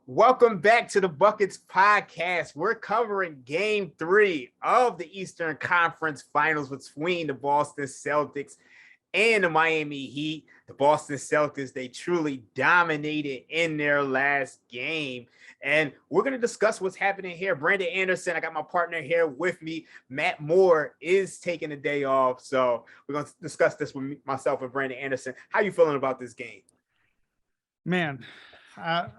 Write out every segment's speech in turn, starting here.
Welcome back to the Buckets podcast. We're covering game 3 of the Eastern Conference Finals between the Boston Celtics and the Miami Heat. The Boston Celtics, they truly dominated in their last game. And we're going to discuss what's happening here. Brandon Anderson, I got my partner here with me. Matt Moore is taking a day off. So we're going to discuss this with myself and Brandon Anderson. How you feeling about this game? Man,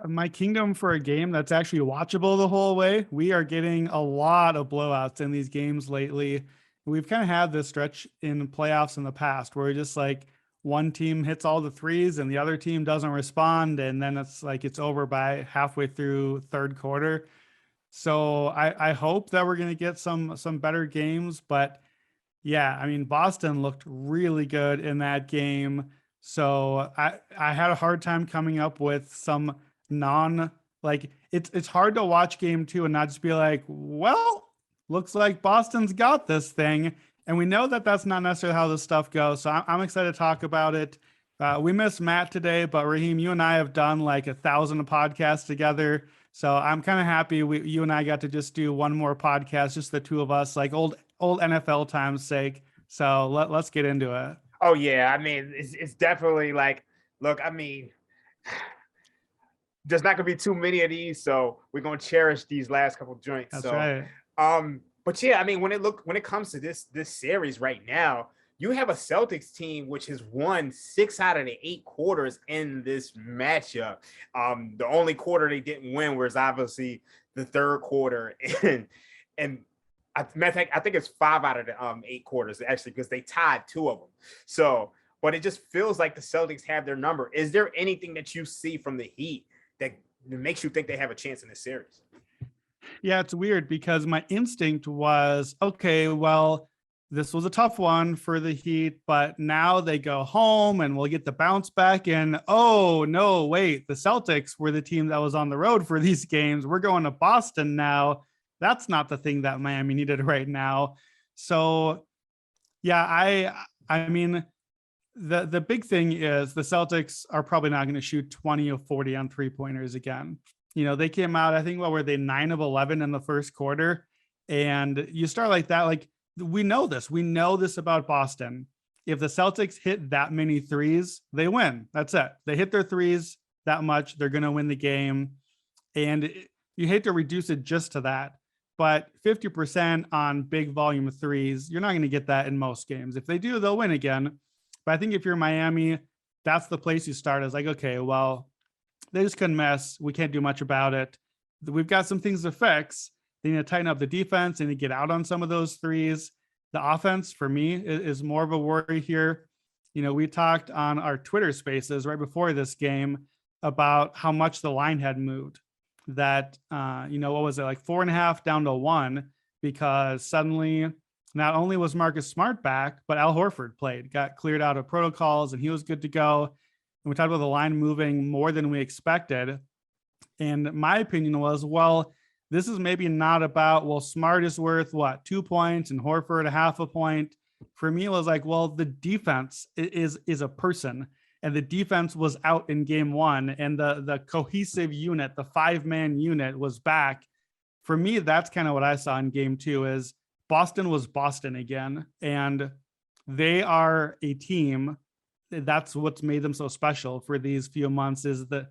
my kingdom for a game that's actually watchable the whole way. We are getting a lot of blowouts in these games lately. We've kind of had this stretch in playoffs in the past where just like one team hits all the threes and the other team doesn't respond. And then it's like it's over by halfway through third quarter. So I hope that we're going to get some better games. But yeah, I mean, Boston looked really good in that game. So I had a hard time coming up with some it's hard to watch game 2 and not just be like, well, looks like Boston's got this thing. And we know that that's not necessarily how this stuff goes. So I'm excited to talk about it. We missed Matt today, but Raheem, you and I have done like 1,000 podcasts together. So I'm kind of happy you and I got to just do one more podcast, just the two of us, like old NFL time's sake. So let's get into it. Oh, yeah. I mean, it's definitely like, look, I mean, there's not going to be too many of these. So we're going to cherish these last couple of joints. That's right. But yeah, I mean, when it comes to this series right now, you have a Celtics team which has won 6 out of the 8 quarters in this matchup. The only quarter they didn't win was obviously the third quarter, and matter of fact, I think it's 5 out of the 8 quarters actually, because they tied 2 of them. So, but it just feels like the Celtics have their number. Is there anything that you see from the Heat that makes you think they have a chance in this series? Yeah, it's weird because my instinct was, okay, well, this was a tough one for the Heat, but now they go home and we'll get the bounce back. And oh, no, wait, the Celtics were the team that was on the road for these games. We're going to Boston now. That's not the thing that Miami needed right now. So, yeah, I mean, the big thing is the Celtics are probably not going to shoot 20 of 40 on 3-pointers again. You know, they came out, I think, what were they, 9 of 11 in the first quarter? And you start like that, like, we know this about Boston. If the Celtics hit that many threes, they win. That's it. They hit their threes that much, they're going to win the game. And you hate to reduce it just to that, but 50% on big volume of threes, you're not going to get that in most games. If they do, they'll win again. But I think if you're Miami, that's the place you start. Is like, okay, well, they just couldn't miss. We can't do much about it. We've got some things to fix. They need to tighten up the defense and get out on some of those threes. The offense, for me, is more of a worry here. You know, we talked on our Twitter spaces right before this game about how much the line had moved. That, what was it, like 4.5 down to 1, because suddenly not only was Marcus Smart back, but Al Horford got cleared out of protocols, and he was good to go. And we talked about the line moving more than we expected. And my opinion was, well, this is maybe not about, well, Smart is worth what, 2 points and Horford a half a point. For me, it was like, well, the defense is a person, and the defense was out in game 1, and the cohesive unit, the 5-man unit, was back. For me, that's kind of what I saw in game 2 is Boston was Boston again, and they are a team. That's what's made them so special for these few months, is the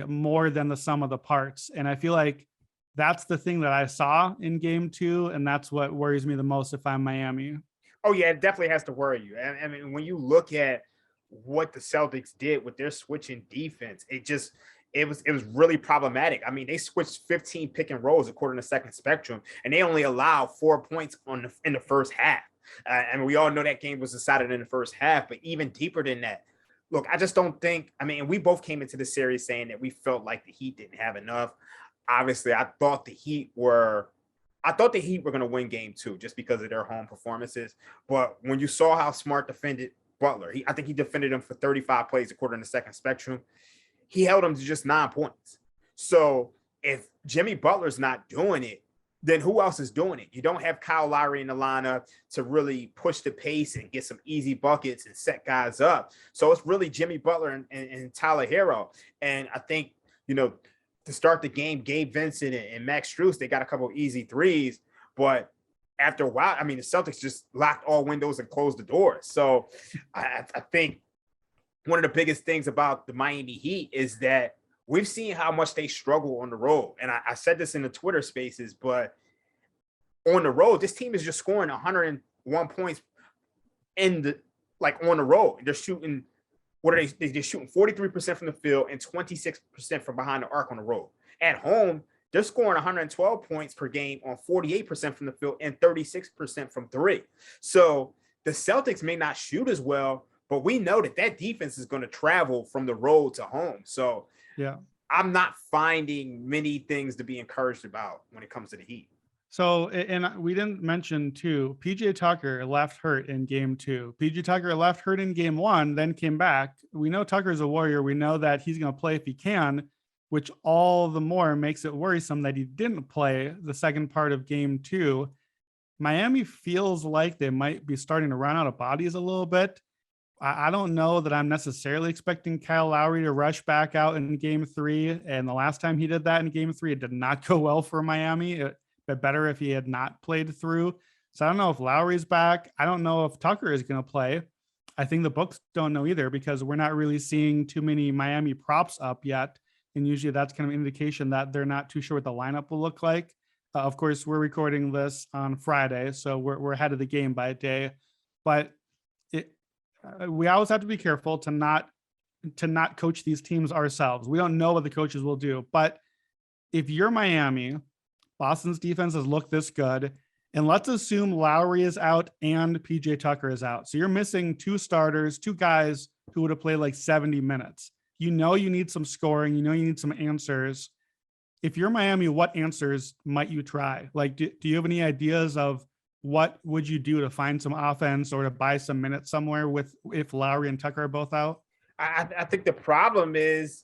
more than the sum of the parts. And I feel like that's the thing that I saw in game 2, and that's what worries me the most if I'm Miami. Oh, yeah, it definitely has to worry you. And I mean, when you look at what the Celtics did with their switching defense, it was really problematic. I mean, they switched 15 pick and rolls according to Second Spectrum, and they only allowed 4 points in the first half. And we all know that game was decided in the first half, but even deeper than that. Look, I just don't think, I mean, we both came into the series saying that we felt like the Heat didn't have enough. Obviously, I thought the Heat were going to win game 2 just because of their home performances. But when you saw how Smart defended Butler, I think he defended him for 35 plays according to Second Spectrum. He held him to just 9 points. So if Jimmy Butler's not doing it, then who else is doing it? You don't have Kyle Lowry in the lineup to really push the pace and get some easy buckets and set guys up. So it's really Jimmy Butler and Tyler Hero. And I think, to start the game, Gabe Vincent and Max Strus, they got a couple of easy threes, but after a while, I mean, the Celtics just locked all windows and closed the doors. So I think one of the biggest things about the Miami Heat is that we've seen how much they struggle on the road. And I said this in the Twitter spaces, but on the road, this team is just scoring 101 points in the on the road. They're shooting, what are they? They're shooting 43% from the field and 26% from behind the arc on the road. At home, they're scoring 112 points per game on 48% from the field and 36% from three. So the Celtics may not shoot as well, but we know that defense is going to travel from the road to home. So yeah, I'm not finding many things to be encouraged about when it comes to the Heat. So, and we didn't mention too, PJ Tucker left hurt in game 2. PJ Tucker left hurt in game 1, then came back. We know Tucker's a warrior. We know that he's going to play if he can, which all the more makes it worrisome that he didn't play the second part of game 2. Miami feels like they might be starting to run out of bodies a little bit. I don't know that I'm necessarily expecting Kyle Lowry to rush back out in game 3. And the last time he did that in game 3, it did not go well for Miami. But better if he had not played through. So I don't know if Lowry's back. I don't know if Tucker is going to play. I think the books don't know either because we're not really seeing too many Miami props up yet. And usually that's kind of an indication that they're not too sure what the lineup will look like. Of course, we're recording this on Friday, so we're ahead of the game by a day. But we always have to be careful to not coach these teams ourselves. We don't know what the coaches will do. But if you're Miami, Boston's defense has looked this good, and let's assume Lowry is out and PJ Tucker is out. So you're missing 2 starters, 2 guys who would have played like 70 minutes. You need some scoring. You need some answers. If you're Miami, what answers might you try? Like, do you have any ideas of what would you do to find some offense or to buy some minutes somewhere if Lowry and Tucker are both out? I think the problem is,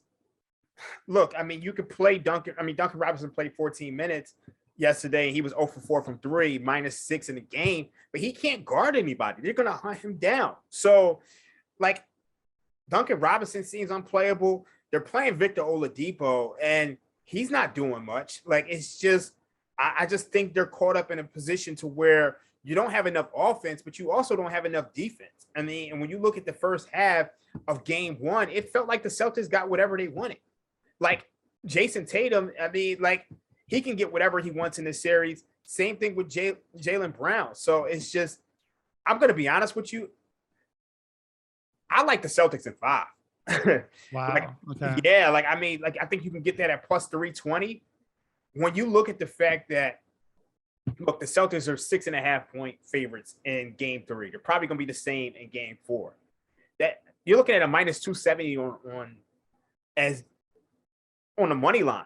look, I mean, you could play Duncan. I mean, Duncan Robinson played 14 minutes yesterday. He was 0 for 4 from 3, -6 in the game, but he can't guard anybody. They're going to hunt him down. So, like, Duncan Robinson seems unplayable. They're playing Victor Oladipo, and he's not doing much. Like, it's just, I just think they're caught up in a position to where you don't have enough offense, but you also don't have enough defense. I mean, and when you look at the first half of game 1, it felt like the Celtics got whatever they wanted. Like Jayson Tatum, I mean, like he can get whatever he wants in this series. Same thing with Jaylen Brown. So it's just, I'm going to be honest with you. I like the Celtics in 5. Wow. Okay. Yeah. Like, I mean, like, I think you can get that at plus 320. When you look at the fact that, look, the Celtics are 6.5 point favorites in game 3. They're probably going to be the same in game 4. That you're looking at a minus 270 on the money line.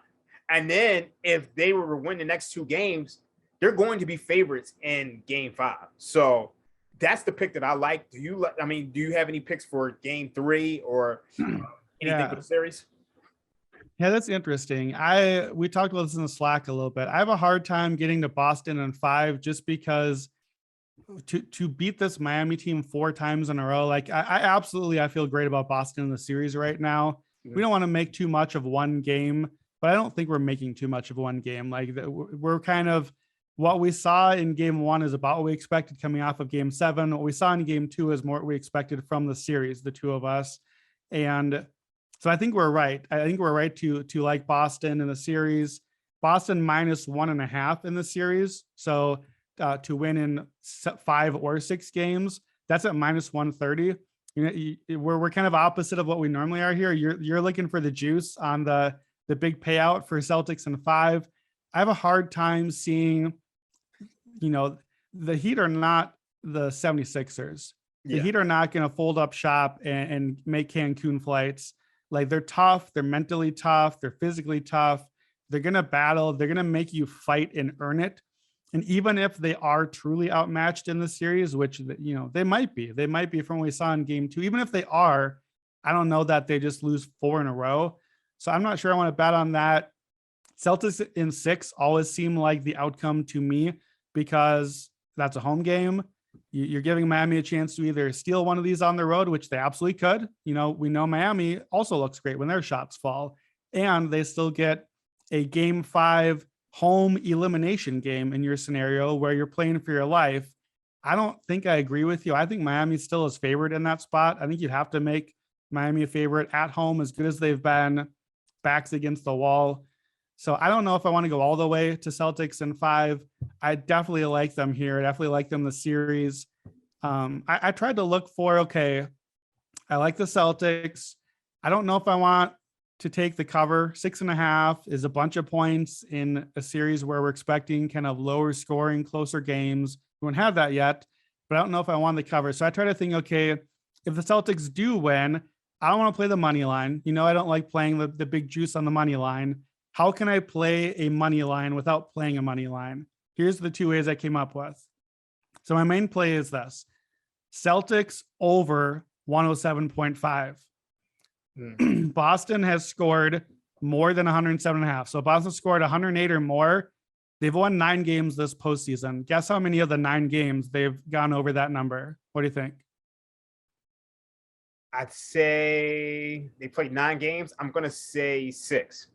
And then if they were to win the next 2 games, they're going to be favorites in game 5. So that's the pick that I like. Do you have any picks for game 3 or anything for the series? Yeah, that's interesting. We talked about this in the Slack a little bit. I have a hard time getting to Boston in 5 just because to beat this Miami team 4 times in a row, like I feel great about Boston in the series right now. We don't want to make too much of one game, but I don't think we're making too much of one game. Like we're kind of, what we saw in game 1 is about what we expected coming off of game 7. What we saw in game 2 is more what we expected from the series, the 2 of us. And so I think we're right. I think we're right to like Boston in the series. Boston minus 1.5 in the series. So to win in 5 or 6 games, that's at minus 130. We're kind of opposite of what we normally are here. You're looking for the juice on the big payout for Celtics in 5. I have a hard time seeing, the Heat are not the 76ers. The Heat are not going to fold up shop and make Cancun flights. Like, they're tough. They're mentally tough. They're physically tough. They're going to battle. They're going to make you fight and earn it. And even if they are truly outmatched in the series, which, they might be from what we saw in game 2, even if they are, I don't know that they just lose 4 in a row. So I'm not sure I want to bet on that. Celtics in 6 always seem like the outcome to me because that's a home game. You're giving Miami a chance to either steal one of these on the road, which they absolutely could. We know Miami also looks great when their shots fall, and they still get a game 5 home elimination game in your scenario where you're playing for your life, I don't think I agree with you. I think Miami still is favored in that spot. I think you'd have to make Miami a favorite at home, as good as they've been, backs against the wall. So I don't know if I want to go all the way to Celtics in 5. I definitely like them here. I definitely like them the series. I tried to look for, okay, I like the Celtics. I don't know if I want to take the cover. 6.5 is a bunch of points in a series where we're expecting kind of lower scoring, closer games. We won't have that yet, but I don't know if I want the cover. So I try to think, okay, if the Celtics do win, I don't want to play the money line. I don't like playing the big juice on the money line. How can I play a money line without playing a money line? Here's the 2 ways I came up with. So my main play is this: Celtics over 107.5. Boston has scored more than 107.5. So Boston scored 108 or more. They've won 9 games this postseason. Guess how many of the 9 games they've gone over that number? What do you think? I'd say they played 9 games. I'm going to say 6.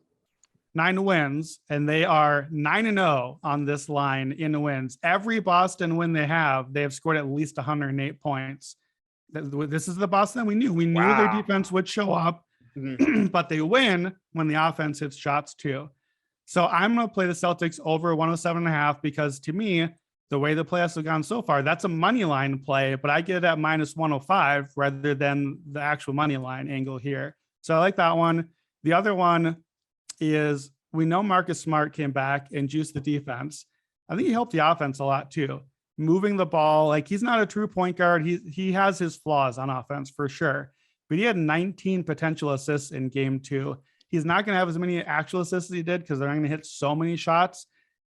9 wins, and they are 9-0 on this line in wins. Every Boston win they have scored at least 108 points. This is the Boston we knew. We knew their defense would show up, but they win when the offense hits shots too. So I'm going to play the Celtics over 107.5 because to me, the way the playoffs have gone so far, that's a money line play, but I get it at minus 105 rather than the actual money line angle here. So I like that one. The other one is, we know Marcus Smart came back and juiced the defense. I think he helped the offense a lot too. Moving the ball, like, he's not a true point guard. He has his flaws on offense for sure, but he had 19 potential assists in game 2. He's not going to have as many actual assists as he did because they're not going to hit so many shots,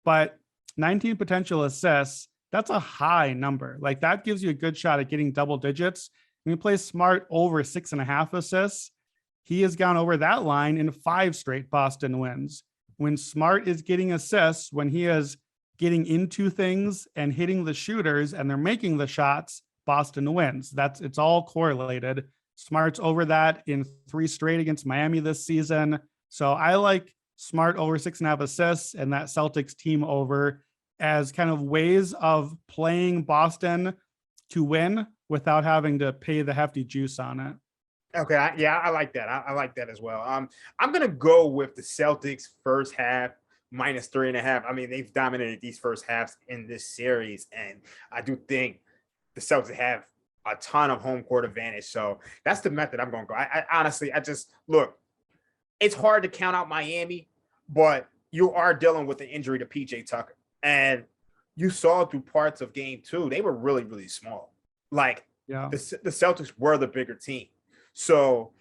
but 19 potential assists, that's a high number. Like, that gives you a good shot at getting double digits. When you play Smart over 6.5 assists, he has gone over that line in 5 straight Boston wins. When Smart is getting assists, when he is getting into things and hitting the shooters and they're making the shots, Boston wins. It's all correlated. Smart's over that in 3 straight against Miami this season. So I like Smart over 6.5 assists and that Celtics team over as kind of ways of playing Boston to win without having to pay the hefty juice on it. Okay, I like that. I like that as well. I'm gonna go with the Celtics first half minus 3.5. I mean, they've dominated these first halves in this series, and I do think the Celtics have a ton of home court advantage. So that's the method I'm gonna go. I honestly, I just look. It's hard to count out Miami, but you are dealing with an injury to PJ Tucker, and you saw through parts of game 2 they were really, really small. Like, the Celtics were the bigger team. So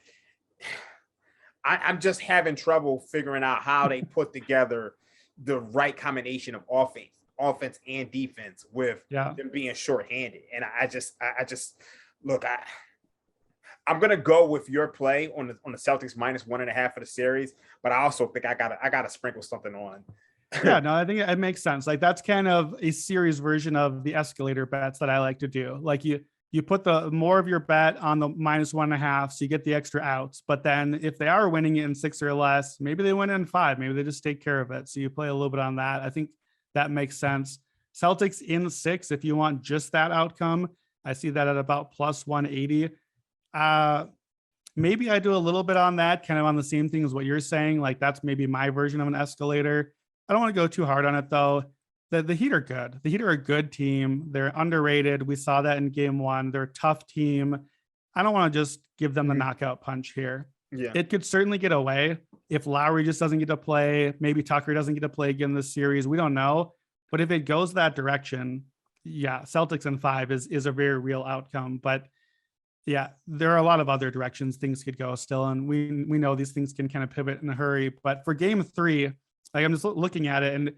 I'm just having trouble figuring out how they put together the right combination of offense and defense with them being shorthanded. And I just look, I'm gonna go with your play on the Celtics minus 1.5 for the series, but I also think I gotta sprinkle something on. Yeah, no, I think it makes sense. Like, that's kind of a series version of the escalator bets that I like to do. Like, you put the more of your bet on the minus 1.5, so you get the extra outs. But then if they are winning it in 6 or less, maybe they win in 5, maybe they just take care of it. So you play a little bit on that. I think that makes sense. Celtics in 6, if you want just that outcome, I see that at about plus 180. Maybe I do a little bit on that, kind of on the same thing as what you're saying. Like, that's maybe my version of an escalator. I don't want to go too hard on it though. The Heat are good. The Heat are a good team. They're underrated. We saw that in game 1. They're a tough team. I don't want to just give them the knockout punch here. Yeah. It could certainly get away if Lowry just doesn't get to play. Maybe Tucker doesn't get to play again this series. We don't know. But if it goes that direction, Celtics in 5 is a very real outcome. But there are a lot of other directions things could go still. And we know these things can kind of pivot in a hurry. But for game 3, like, I'm just looking at it, and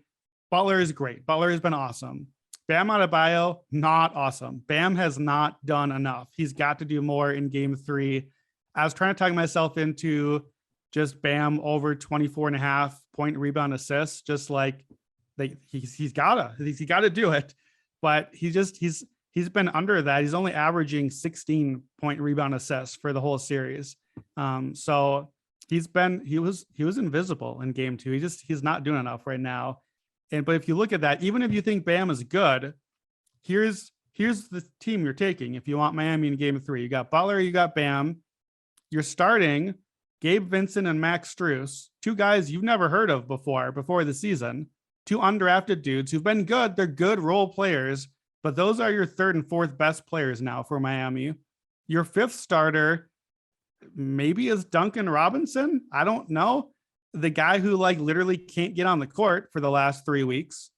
Butler is great. Butler has been awesome. Bam Adebayo, not awesome. Bam has not done enough. He's got to do more in game 3. I was trying to talk myself into just Bam over 24.5 point rebound assists, just like he's gotta do it. But he's been under that. He's only averaging 16 point rebound assists for the whole series. So He was invisible in game 2. He's not doing enough right now. But if you look at that, even if you think Bam is good, here's the team you're taking. If you want Miami in game 3, you got Butler, you got Bam. You're starting Gabe Vincent and Max Strus, two guys you've never heard of before the season, two undrafted dudes who've been good. They're good role players, but those are your third and fourth best players now for Miami. Your fifth starter maybe is Duncan Robinson. I don't know. The guy who literally can't get on the court for the last 3 weeks.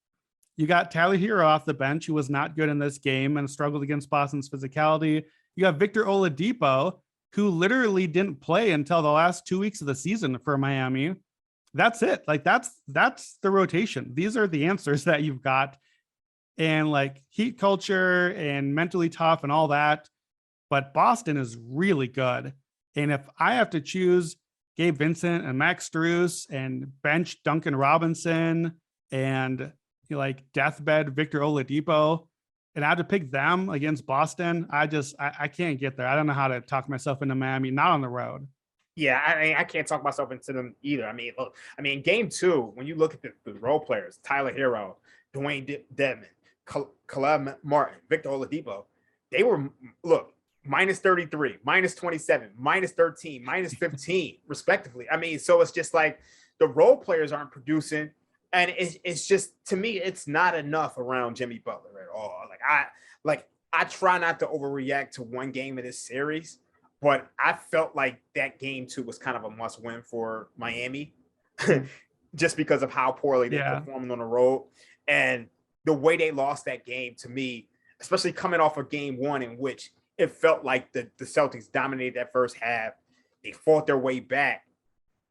You got Tyler Hero off the bench, who was not good in this game and struggled against Boston's physicality. You got Victor Oladipo, who literally didn't play until the last 2 weeks of the season for Miami. That's it. That's the rotation. These are the answers that you've got. And heat culture and mentally tough and all that. But Boston is really good. And if I have to choose Gabe Vincent and Max Strus and bench Duncan Robinson and deathbed Victor Oladipo, and I had to pick them against Boston, I can't get there. I don't know how to talk myself into Miami, not on the road. Yeah, I can't talk myself into them either. I mean, look, game 2, when you look at the role players, Tyler Hero, Dwayne Dedmon, Caleb Martin, Victor Oladipo, they were, look, minus 33, minus 27, minus 13, minus 15, respectively. I mean, so it's just the role players aren't producing. And it's just, to me, it's not enough around Jimmy Butler at all. I try not to overreact to one game of this series, but I felt like that game 2 was kind of a must win for Miami just because of how poorly they performed on the road. And the way they lost that game, to me, especially coming off of game 1, in which it felt like the Celtics dominated that first half. They fought their way back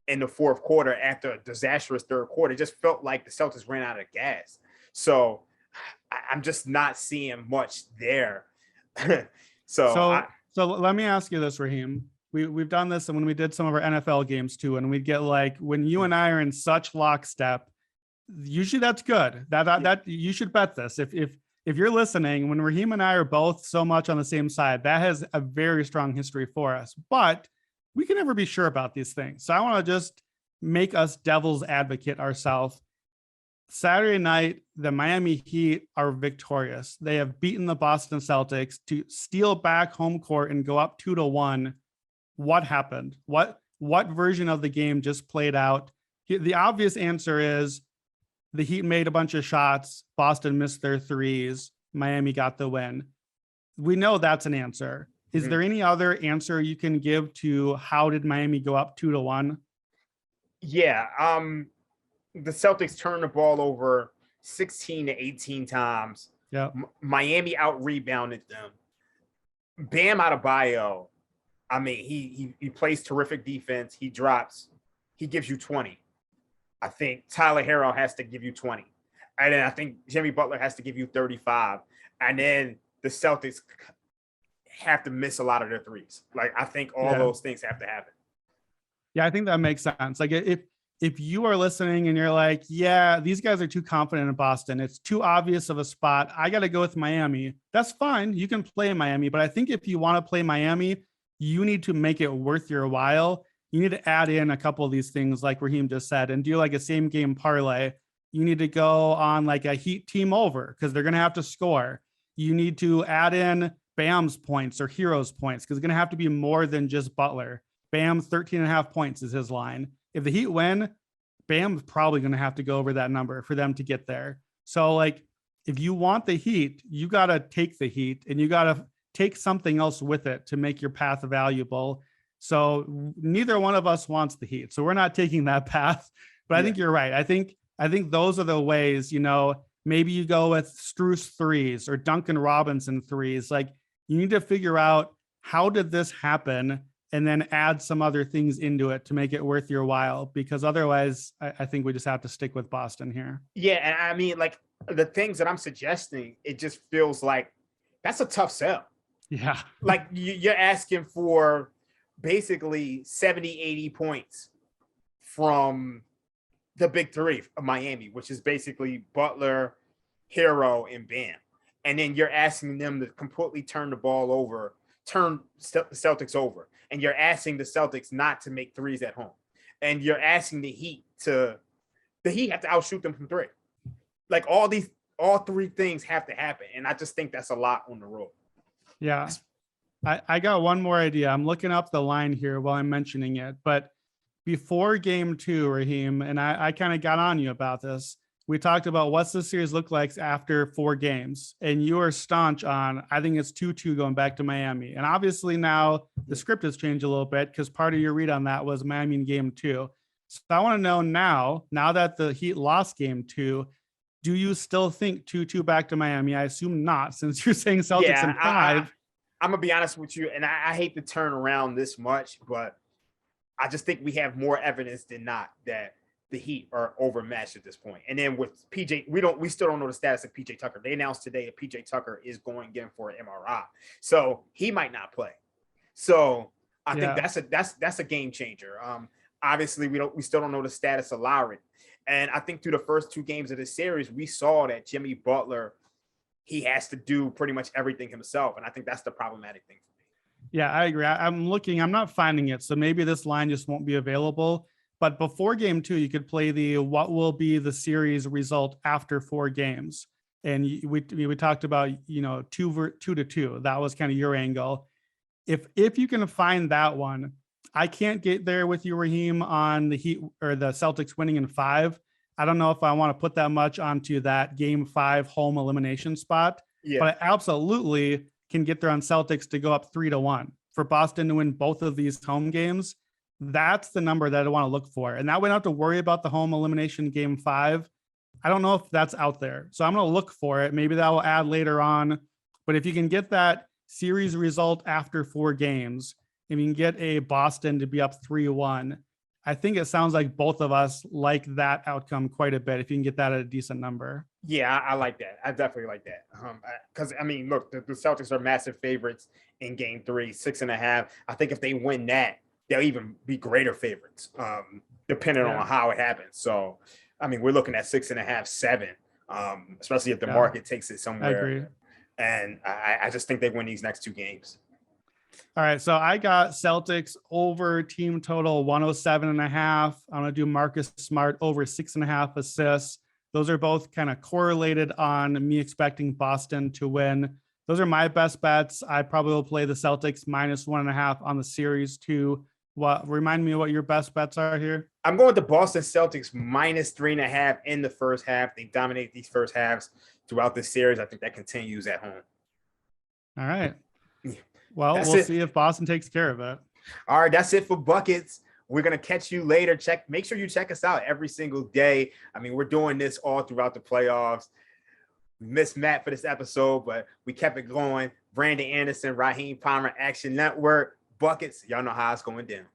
in the fourth quarter after a disastrous third quarter. It just felt like the Celtics ran out of gas. So I'm just not seeing much there. So let me ask you this, Raheem. We've done this, and when we did some of our NFL games too, and we'd get when you and I are in such lockstep, usually that's good. That you should bet this. If you're listening, when Raheem and I are both so much on the same side, that has a very strong history for us. But we can never be sure about these things. So I want to just make us devil's advocate ourselves. Saturday night, the Miami Heat are victorious. They have beaten the Boston Celtics to steal back home court and go up 2-1. What happened? What version of the game just played out? The obvious answer is the Heat made a bunch of shots. Boston missed their threes. Miami got the win. We know that's an answer. Is there any other answer you can give to how did Miami go up 2-1? Yeah. The Celtics turned the ball over 16 to 18 times. Yeah. Miami out rebounded them. Bam Adebayo, I mean, he plays terrific defense. He gives you 20. I think Tyler Hero has to give you 20. And then I think Jimmy Butler has to give you 35. And then the Celtics have to miss a lot of their threes. I think all those things have to happen. Yeah, I think that makes sense. If you are listening and you're yeah, these guys are too confident in Boston, it's too obvious of a spot, I got to go with Miami. That's fine. You can play Miami. But I think if you want to play Miami, you need to make it worth your while. You need to add in a couple of these things like Raheem just said and do a same game parlay. You need to go on a Heat team over because they're going to have to score. You need to add in Bam's points or Hero's points because it's going to have to be more than just Butler. Bam, 13.5 points is his line. If the Heat win, Bam's probably going to have to go over that number for them to get there. So if you want the Heat, you got to take the Heat and you got to take something else with it to make your path valuable. So neither one of us wants the Heat. So we're not taking that path, but I think you're right. I think those are the ways, maybe you go with Strus threes or Duncan Robinson threes. You need to figure out how did this happen and then add some other things into it to make it worth your while, because otherwise I think we just have to stick with Boston here. Yeah. And I mean, the things that I'm suggesting, it just feels like that's a tough sell. Yeah. You're asking for basically 70, 80 points from the big three of Miami, which is basically Butler, Hero, and Bam. And then you're asking them to completely turn the ball over, turn the Celtics over. And you're asking the Celtics not to make threes at home. and you're asking the Heat have to outshoot them from three. Like all three things have to happen, and I just think that's a lot on the road. Yeah. I got one more idea. I'm looking up the line here while I'm mentioning it, but before game 2, Raheem, and I kind of got on you about this. We talked about what's the series look like after 4 games, and you are staunch on, I think it's 2-2 going back to Miami. And obviously now the script has changed a little bit because part of your read on that was Miami in game 2. So I want to know now that the Heat lost game 2, do you still think 2-2 back to Miami? I assume not, since you're saying Celtics in 5. I'm going to be honest with you, and I hate to turn around this much, but I just think we have more evidence than not that the Heat are overmatched at this point. And then with PJ, we still don't know the status of PJ Tucker. They announced today that PJ Tucker is going again for an MRI, so he might not play. So I think that's a game changer. Obviously, we still don't know the status of Lowry, and I think through the first 2 games of the series, we saw that Jimmy Butler, he has to do pretty much everything himself, and I think that's the problematic thing for me. Yeah, I agree. I'm looking. I'm not finding it, so maybe this line just won't be available. But before game 2, you could play the what will be the series result after 4 games. And we talked about, 2-2. That was kind of your angle. If you can find that one, I can't get there with you, Raheem, on the Heat or the Celtics winning in 5. I don't know if I want to put that much onto that game 5 home elimination spot. Yeah. But I absolutely can get there on Celtics to go up 3-1 for Boston to win both of these home games. That's the number that I want to look for. And that way I don't have to worry about the home elimination game 5. I don't know if that's out there. So I'm going to look for it. Maybe that will add later on. But if you can get that series result after 4 games, if you can get a Boston to be up 3-1, I think it sounds like both of us like that outcome quite a bit if you can get that at a decent number. Yeah, I like that. I definitely like that. Because, look, the Celtics are massive favorites in game 3, 6.5. I think if they win that, they'll even be greater favorites, depending on how it happens. So, we're looking at 6.5, 7, especially if the market takes it somewhere. I agree. And I just think they win these next 2 games. All right, so I got Celtics over team total 107.5. I'm going to do Marcus Smart over 6.5 assists. Those are both kind of correlated on me expecting Boston to win. Those are my best bets. I probably will play the Celtics -1.5 on the series too. Remind me what your best bets are here. I'm going to Boston Celtics -3.5 in the first half. They dominate these first halves throughout the series. I think that continues at home. All right. Well, we'll see if Boston takes care of it. All right, that's it for Buckets. We're going to catch you later. Make sure you check us out every single day. We're doing this all throughout the playoffs. We missed Matt for this episode, but we kept it going. Brandon Anderson, Raheem Palmer, Action Network, Buckets. Y'all know how it's going down.